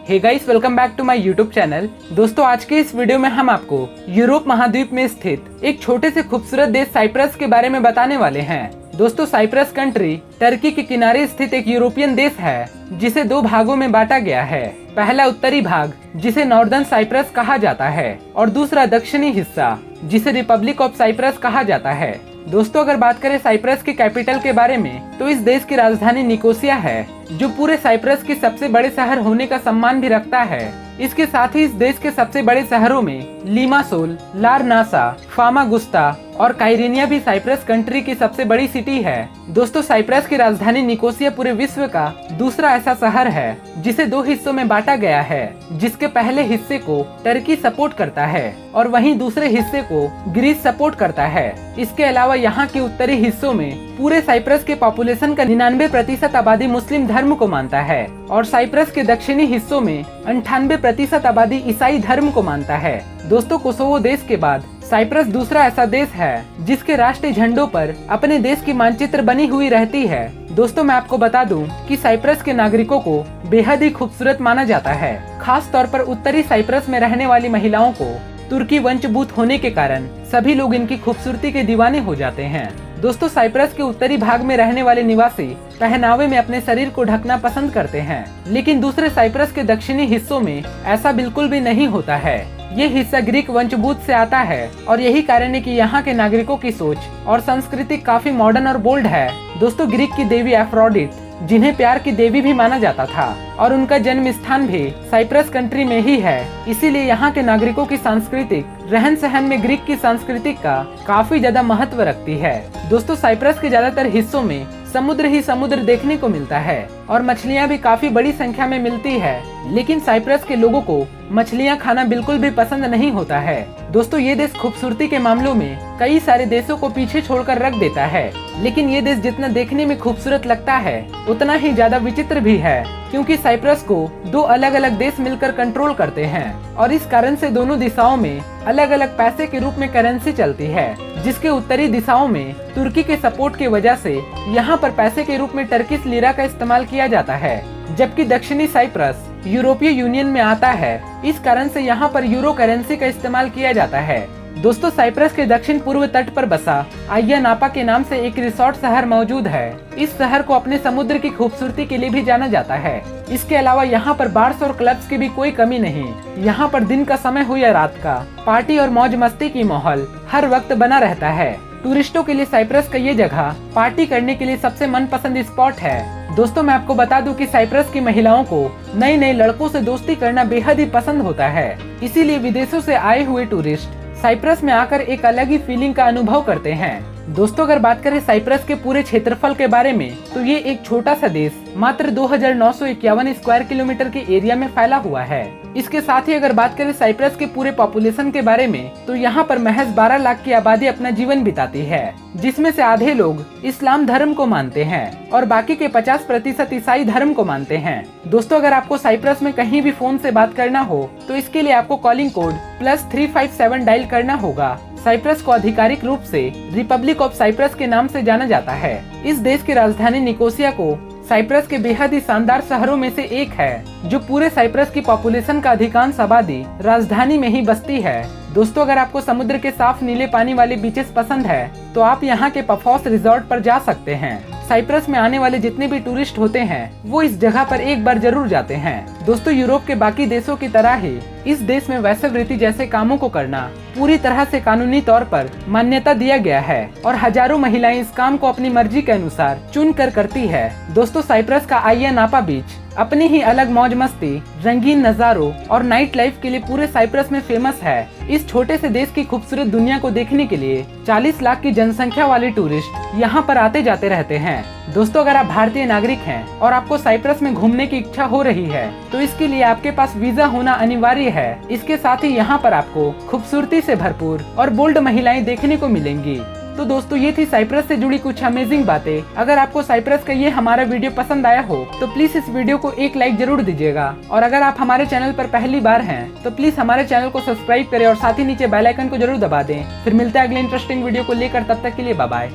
Hey guys, welcome back to my YouTube channel. दोस्तों, आज के इस वीडियो में हम आपको यूरोप महाद्वीप में स्थित एक छोटे से खूबसूरत देश साइप्रस के बारे में बताने वाले हैं। दोस्तों, साइप्रस कंट्री टर्की के किनारे स्थित एक यूरोपियन देश है जिसे दो भागों में बांटा गया है। पहला उत्तरी भाग जिसे नॉर्दर्न साइप्रस कहा जाता है और दूसरा दक्षिणी हिस्सा जिसे रिपब्लिक ऑफ साइप्रस कहा जाता है। दोस्तों, अगर बात करें साइप्रस की कैपिटल के बारे में तो इस देश की राजधानी निकोसिया है, जो पूरे साइप्रस के सबसे बड़े शहर होने का सम्मान भी रखता है। इसके साथ ही इस देश के सबसे बड़े शहरों में लिमासोल, लारनासा, फामागुस्ता और काइरेनिया भी साइप्रस कंट्री की सबसे बड़ी सिटी है। दोस्तों, साइप्रस की राजधानी निकोसिया पूरे विश्व का दूसरा ऐसा शहर है जिसे दो हिस्सों में बांटा गया है, जिसके पहले हिस्से को टर्की सपोर्ट करता है और वहीं दूसरे हिस्से को ग्रीस सपोर्ट करता है। इसके अलावा यहाँ के उत्तरी हिस्सों में पूरे साइप्रस के पॉपुलेशन का 99% आबादी मुस्लिम धर्म को मानता है और साइप्रस के दक्षिणी हिस्सों में 98% आबादी ईसाई धर्म को मानता है। दोस्तों, कोसोवो देश के बाद साइप्रस दूसरा ऐसा देश है जिसके राष्ट्रीय झंडों पर अपने देश की मानचित्र बनी हुई रहती है। दोस्तों, मैं आपको बता दूं कि साइप्रस के नागरिकों को बेहद ही खूबसूरत माना जाता है। खास तौर पर उत्तरी साइप्रस में रहने वाली महिलाओं को तुर्की वंशभूत होने के कारण सभी लोग इनकी खूबसूरती के दीवाने हो जाते हैं। दोस्तों, साइप्रस के उत्तरी भाग में रहने वाले निवासी पहनावे में अपने शरीर को ढकना पसंद करते हैं, लेकिन दूसरे साइप्रस के दक्षिणी हिस्सों में ऐसा बिल्कुल भी नहीं होता है। ये हिस्सा ग्रीक वंशभूत से आता है और यही कारण है कि यहाँ के नागरिकों की सोच और संस्कृति काफी मॉडर्न और बोल्ड है। दोस्तों, ग्रीक की देवी एफ्रोडिट, जिन्हें प्यार की देवी भी माना जाता था, और उनका जन्म स्थान भी साइप्रस कंट्री में ही है। इसीलिए यहाँ के नागरिकों की सांस्कृतिक रहन सहन में ग्रीक की संस्कृति का काफी ज्यादा महत्व रखती है। दोस्तों, साइप्रस के ज्यादातर हिस्सों में समुद्र ही समुद्र देखने को मिलता है और मछलियाँ भी काफी बड़ी संख्या में मिलती है, लेकिन साइप्रस के लोगों को मछलियाँ खाना बिल्कुल भी पसंद नहीं होता है। दोस्तों, ये देश खूबसूरती के मामलों में कई सारे देशों को पीछे छोड़कर रख देता है, लेकिन ये देश जितना देखने में खूबसूरत लगता है उतना ही ज्यादा विचित्र भी है, क्योंकि साइप्रस को दो अलग अलग देश मिलकर कंट्रोल करते हैं और इस कारण से दोनों दिशाओं में अलग अलग पैसे के रूप में करेंसी चलती है, जिसके उत्तरी दिशाओं में तुर्की के सपोर्ट की वजह से यहाँ पर पैसे के रूप में टर्किश लीरा का इस्तेमाल किया जाता है, जबकि दक्षिणी साइप्रस यूरोपीय यूनियन में आता है। इस कारण से यहाँ पर यूरो करेंसी का इस्तेमाल किया जाता है। दोस्तों, साइप्रस के दक्षिण पूर्व तट पर बसा आइया नापा के नाम से एक रिसोर्ट शहर मौजूद है। इस शहर को अपने समुद्र की खूबसूरती के लिए भी जाना जाता है। इसके अलावा यहाँ पर बार्स और क्लब्स की भी कोई कमी नहीं। यहाँ पर दिन का समय हो या रात का, पार्टी और मौज मस्ती की माहौल हर वक्त बना रहता है। टूरिस्टों के लिए साइप्रस का ये जगह पार्टी करने के लिए सबसे मनपसंद स्पॉट है। दोस्तों, मैं आपको बता दूं कि साइप्रस की महिलाओं को नए नए लड़कों से दोस्ती करना बेहद ही पसंद होता है। इसीलिए विदेशों से आए हुए टूरिस्ट साइप्रस में आकर एक अलग ही फीलिंग का अनुभव करते हैं। दोस्तों, अगर बात करें साइप्रस के पूरे क्षेत्रफल के बारे में तो ये एक छोटा सा देश मात्र 2951 स्क्वायर किलोमीटर के एरिया में फैला हुआ है। इसके साथ ही अगर बात करें साइप्रस के पूरे पॉपुलेशन के बारे में तो यहाँ पर महज 12 लाख की आबादी अपना जीवन बिताती है, जिसमें से आधे लोग इस्लाम धर्म को मानते हैं और बाकी के 50% ईसाई धर्म को मानते हैं। दोस्तों, अगर आपको साइप्रस में कहीं भी फोन से बात करना हो तो इसके लिए आपको कॉलिंग कोड +357 डायल करना होगा। साइप्रस को आधिकारिक रूप से रिपब्लिक ऑफ साइप्रस के नाम से जाना जाता है। इस देश की राजधानी निकोसिया को साइप्रस के बेहद ही शानदार शहरों में से एक है, जो पूरे साइप्रस की पॉपुलेशन का अधिकांश आबादी राजधानी में ही बसती है। दोस्तों, अगर आपको समुद्र के साफ नीले पानी वाले बीचेस पसंद है तो आप यहाँ के पफॉस रिजॉर्ट पर जा सकते हैं। साइप्रस में आने वाले जितने भी टूरिस्ट होते हैं वो इस जगह पर एक बार जरूर जाते हैं। दोस्तों, यूरोप के बाकी देशों की तरह ही इस देश में वैश्यवृत्ति जैसे कामों को करना पूरी तरह से कानूनी तौर पर मान्यता दिया गया है और हजारों महिलाएं इस काम को अपनी मर्जी के अनुसार चुन कर करती है। दोस्तों, साइप्रस का आइया नापा बीच अपनी ही अलग मौज मस्ती, रंगीन नजारों और नाइट लाइफ के लिए पूरे साइप्रस में फेमस है। इस छोटे से देश की खूबसूरत दुनिया को देखने के लिए 40 लाख की जनसंख्या वाले टूरिस्ट यहाँ पर आते जाते रहते हैं। दोस्तों, अगर आप भारतीय नागरिक हैं और आपको साइप्रस में घूमने की इच्छा हो रही है तो इसके लिए आपके पास वीजा होना अनिवार्य है। इसके साथ ही यहाँ पर आपको खूबसूरती से भरपूर और बोल्ड महिलाएं देखने को मिलेंगी। तो दोस्तों, ये थी साइप्रस से जुड़ी कुछ अमेजिंग बातें। अगर आपको साइप्रस का ये हमारा वीडियो पसंद आया हो तो प्लीज इस वीडियो को एक लाइक जरूर दीजिएगा, और अगर आप हमारे चैनल पर पहली बार हैं तो प्लीज हमारे चैनल को सब्सक्राइब करें और साथ ही नीचे बेल आइकन को जरूर दबा दें। फिर मिलते हैं अगले इंटरेस्टिंग वीडियो को लेकर, तब तक के लिए बाय बाय।